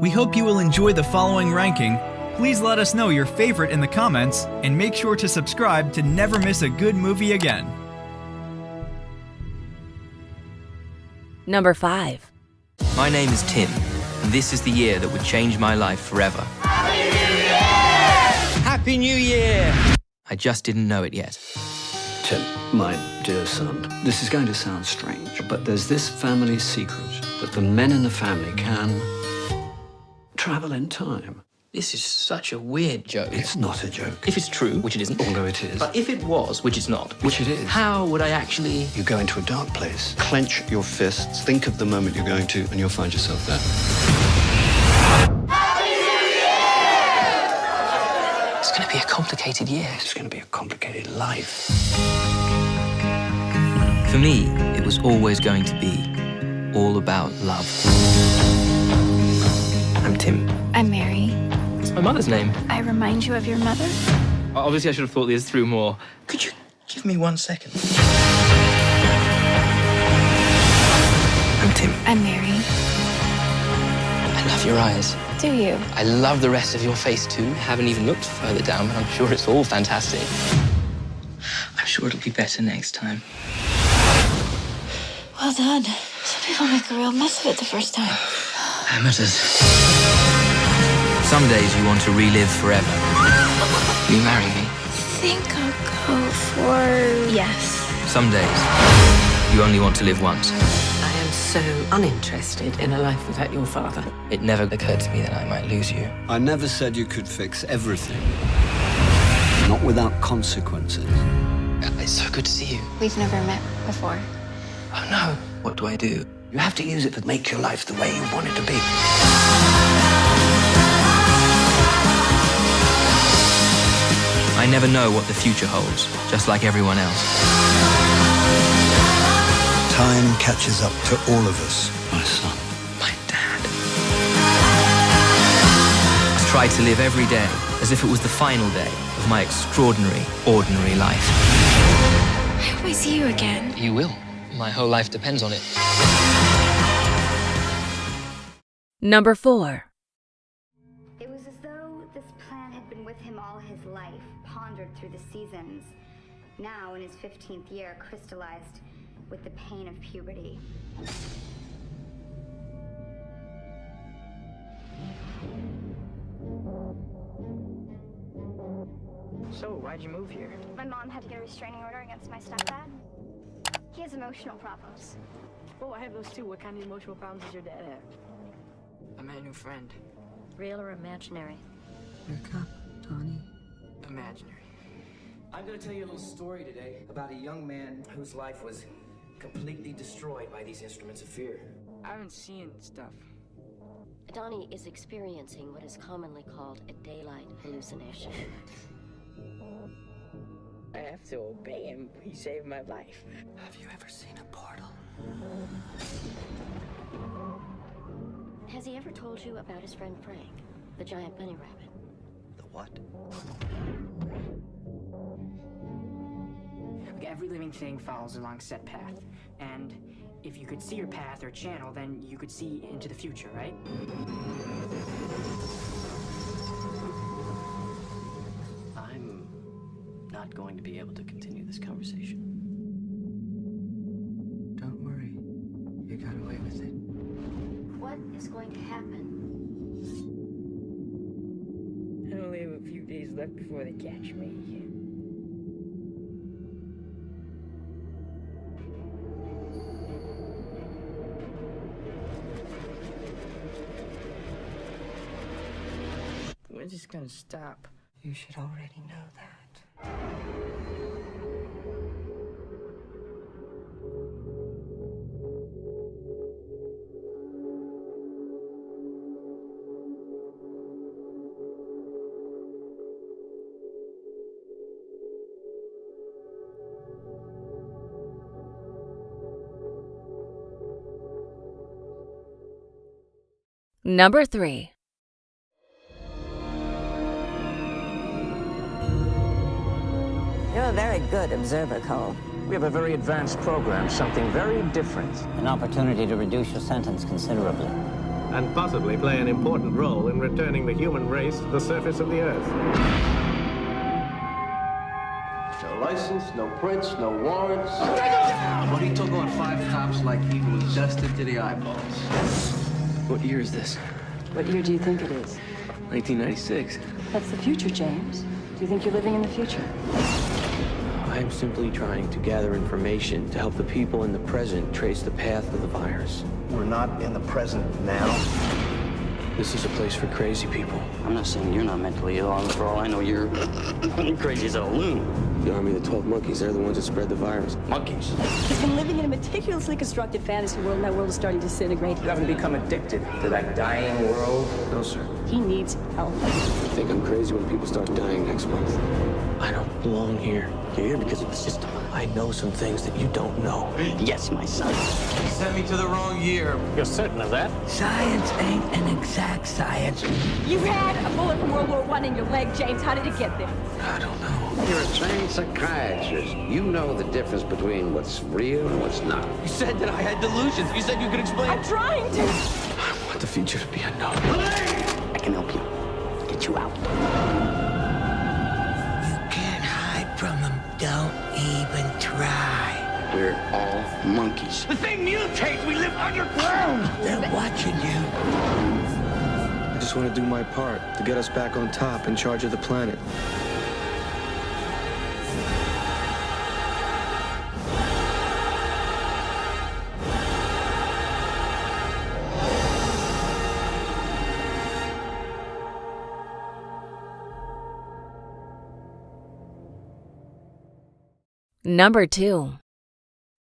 We hope you will enjoy the following ranking. Please let us know your favorite in the comments, and make sure to subscribe to never miss a good movie again. Number 5. My name is Tim, and this is the year that would change my life forever. Happy New Year! Happy New Year! I just didn't know it yet. Tim, my dear son, this is going to sound strange, but there's this family secret that the men in the family can travel in time. This is such a weird joke. It's not a joke. If it's true, which it isn't. Although it is. But if it was, which it's not. Which it is. How would I actually... You go into a dark place, clench your fists, think of the moment you're going to, and you'll find yourself there. Happy New Year! It's going to be a complicated year. It's going to be a complicated life. For me, it was always going to be all about love. I'm Tim. I'm Mary. It's my mother's name. I remind you of your mother? Obviously, I should have thought this through more. Could you give me 1 second? I'm Tim. I'm Mary. I love your eyes. Do you? I love the rest of your face, too. Haven't even looked further down, but I'm sure it's all fantastic. I'm sure it'll be better next time. Well done. Some people make a real mess of it the first time. Amateurs. Some days you want to relive forever. Will you marry me? I think I'll go for yes. Some days you only want to live once. I am so uninterested in a life without your father. It never occurred to me that I might lose you. I never said you could fix everything. Not without consequences. It's so good to see you. We've never met before. Oh no. What do I do? You have to use it to make your life the way you want it to be. I never know what the future holds, just like everyone else. Time catches up to all of us. My son. My dad. I try to live every day as if it was the final day of my extraordinary, ordinary life. I hope I see you again. You will. My whole life depends on it. Number 4. It was as though this plan had been with him all his life, pondered through the seasons. Now, in his 15th year, crystallized with the pain of puberty. So, why'd you move here? My mom had to get a restraining order against my stepdad. He has emotional problems. Oh, I have those too. What kind of emotional problems does your dad have? I met a new friend. Real or imaginary? Your cup, Donnie. Imaginary. I'm going to tell you a little story today about a young man whose life was completely destroyed by these instruments of fear. I haven't seen stuff. Donnie is experiencing what is commonly called a daylight hallucination. I have to obey him. He saved my life. Have you ever seen a portal? Has he ever told you about his friend Frank, the giant bunny rabbit? The what? Every living thing follows along a set path. And if you could see your path or channel, then you could see into the future, right? I'm not going to be able to continue this conversation. Don't worry. You got away with it. What is going to happen? I only have a few days left before they catch me. When's this gonna stop? You should already know that. Number 3. You're a very good observer, Cole. We have a very advanced program, something very different. An opportunity to reduce your sentence considerably. and possibly play an important role in returning the human race to the surface of the Earth. No license, no prints, no warrants. Well, he took on 5 cops like he was dusted to the eyeballs. What year is this? What year do you think it is? 1996. That's the future, James. Do you think you're living in the future? I'm simply trying to gather information to help the people in the present trace the path of the virus. We're not in the present now. This is a place for crazy people. I'm not saying you're not mentally ill. For all I know, you're crazy as a loon. The Army of the 12 Monkeys, they're the ones that spread the virus. Monkeys. He's been living in a meticulously constructed fantasy world, and that world is starting to disintegrate. You haven't become addicted to that dying world? No, sir. He needs help. I think I'm crazy when people start dying next month. I don't belong here. You're here because of the system. I know some things that you don't know. Yes, my son. You sent me to the wrong year. You're certain of that? Science ain't an exact science. You had a bullet from World War I in your leg, James. How did it get there? I don't know. You're a trained psychiatrist. You know the difference between what's real and what's not. You said that I had delusions. You said you could explain. I'm trying to. I want the future to be unknown. I can help you. Get you out. You can't hide from them. Don't even try. We're all monkeys. The thing mutates. We live underground. They're watching you. I just want to do my part to get us back on top, in charge of the planet. Number 2.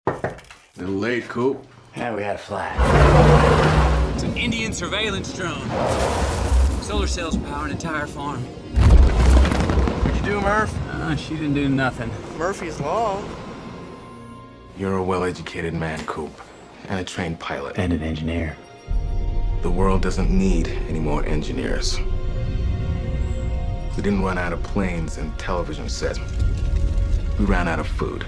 A little late, Coop. Yeah, we had a flash. It's an Indian surveillance drone. Solar cells power an entire farm. What'd you do, Murph? She didn't do nothing. Murphy's Law. You're a well-educated man, Coop, and a trained pilot. And an engineer. The world doesn't need any more engineers. We didn't run out of planes and television sets. We ran out of food.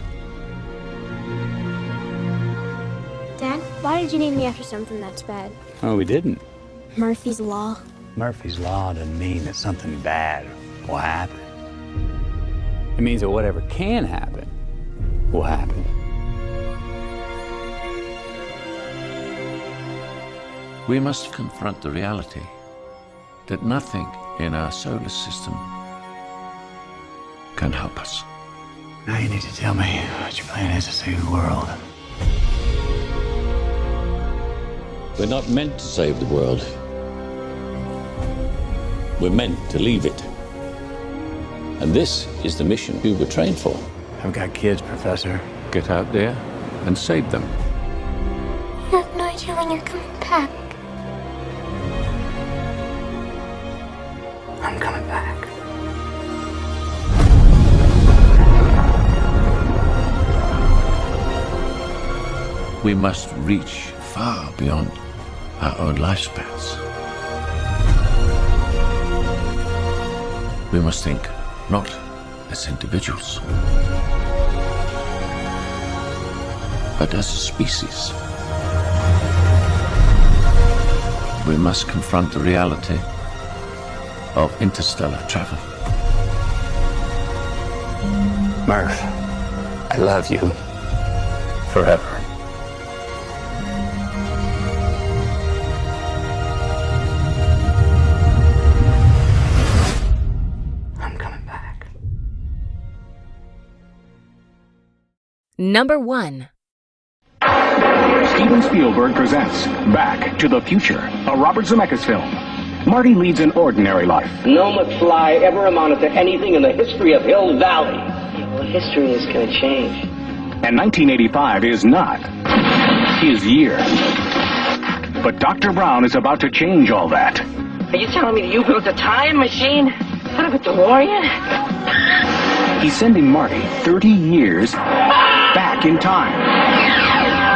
Dad, why did you name me after something that's bad? Oh, we didn't. Murphy's Law. Murphy's Law doesn't mean that something bad will happen. It means that whatever can happen will happen. We must confront the reality that nothing in our solar system can help us. Now you need to tell me what your plan is to save the world. We're not meant to save the world. We're meant to leave it. And this is the mission we were trained for. I've got kids, Professor. Get out there and save them. You have no idea when you're coming back. I'm coming back. We must reach far beyond our own lifespans. We must think not as individuals, but as a species. We must confront the reality of interstellar travel. Murph, I love you forever. Number 1. Steven Spielberg presents Back to the Future, a Robert Zemeckis film. Marty leads an ordinary life. No McFly ever amounted to anything in the history of Hill Valley. Well, history is going to change. And 1985 is not his year. But Dr. Brown is about to change all that. Are you telling me that you built a time machine out of a DeLorean? He's sending Marty 30 years back in time.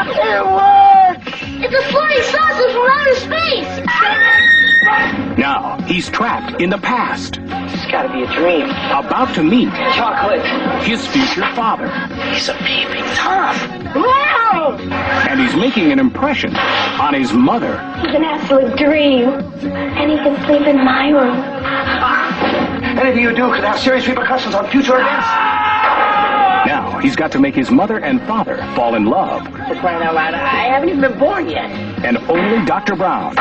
It works! It's a flying saucer from outer space! Now, he's trapped in the past. It's gotta be a dream. About to meet chocolate. His future father. He's a baby tough. Wow! And he's making an impression on his mother. He's an absolute dream. And he can sleep in my room. Anything you do could have serious repercussions on future events. Now he's got to make his mother and father fall in love. For crying out loud, I haven't even been born yet. And only Dr. Brown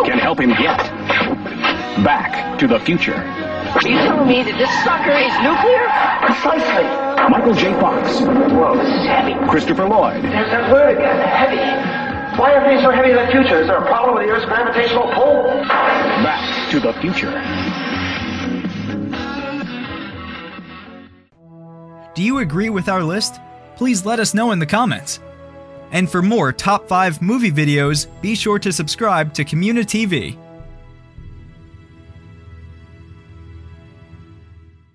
can help him get back to the future. Are you telling me that this sucker is nuclear? Precisely. Michael J. Fox. Whoa, this is heavy. Christopher Lloyd. There's that word again, heavy. Why are things so heavy in the future? Is there a problem with the Earth's gravitational pull? Back to the future. Do you agree with our list? Please let us know in the comments. And for more top 5 movie videos, be sure to subscribe to communiTV.